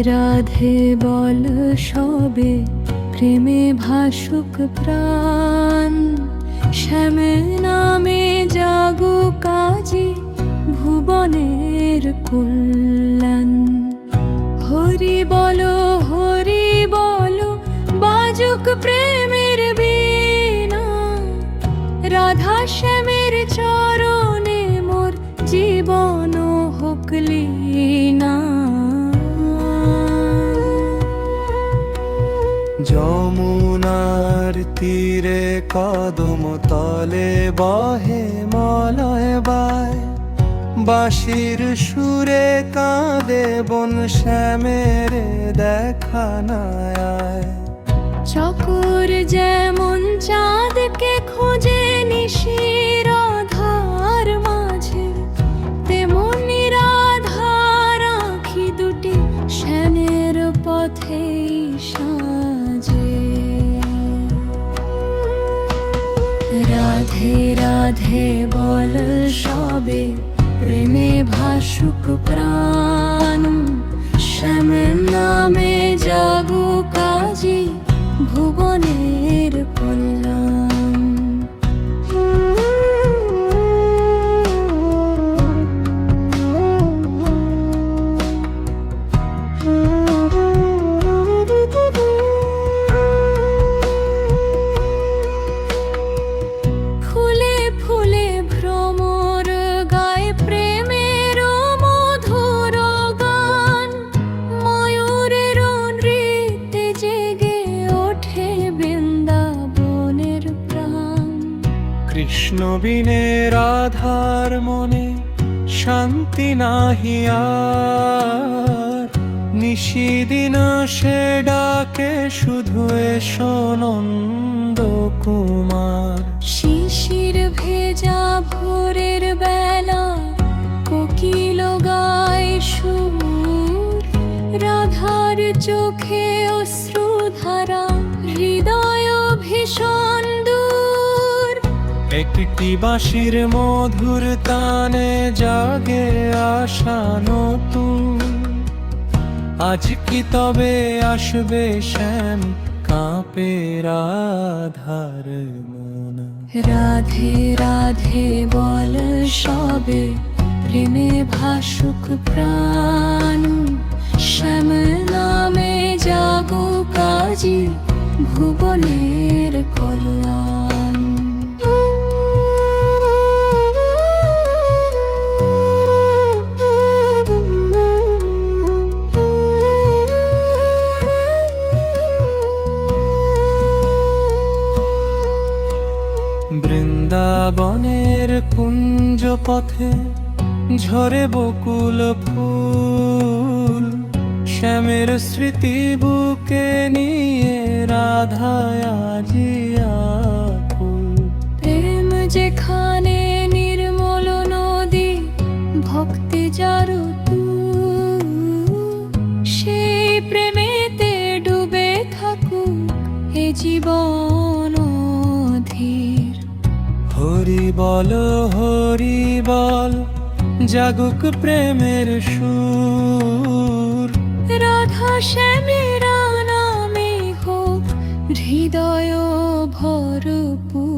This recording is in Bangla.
রাধে বল সবে, প্রেমে ভাসুক প্রাণ। শ্যাম নামে জাগুক আজি ভুবনের কল্যাণ। হরি বলো বাজুক প্রেমের বীণা। রাধা শ্যামের চরণে মোর জীবন হোক লীনা। যমুনার তীরে কদম তলে বহে মলয় বায়। বাঁশির সুরে কাঁদে বন শ্যামের দেখা না আয়। চকোর যেমন চাঁদকে খোঁজে নিশির আধার মাঝে, তেমনি রাধার আঁখি দুটি শ্যামের পথে সাজে। রাধে রাধে বল সবে, প্রেমে ভাসুক প্রাণ। শ্যাম নামে জাগুক আজি ভুবনের কল্যাণ। ফুলে ফুলে ভ্রমর গায় প্রেমের মধুর গান। ময়ূরের নৃত্যে জেগে ওঠে বৃন্দাবনের প্রাণ। কৃষ্ণ বিনে রাধার মনে শান্তি নাহি আর। নিশিদিন সে ডাকে শুধু এসো নন্দ কুমার। শিশির ভেজা ভোরের বেলা কোকিল গায় সুর। রাধার চোখে অশ্রুধারা, হৃদয় ভীষণ দূর। একটি বাঁশির মধুর তানে জাগে আশা নতুন। আজ কি তবে আসবে শ্যাম, কাঁপে রাধার মন। রাধে রাধে বল সবে, প্রেমে ভাসুক প্রাণ। শ্যাম নামে জাগুক আজি ভুবনের কল্যাণ। বৃন্দাবনের কুঞ্জ পথে ঝরে বকুল ফুল। শ্যামের স্মৃতি বুকে নিয়ে রাধা আজি আকুল। প্রেম যেখানে নির্মল নদী, ভক্তি জারতু, সেই প্রেমেতে ডুবে থাকুক এ জীবন ধীর। হরি বল জাগুক প্রেমের সুর। রাধা শ্যামের নামে হোক হৃদয় ভরপুর।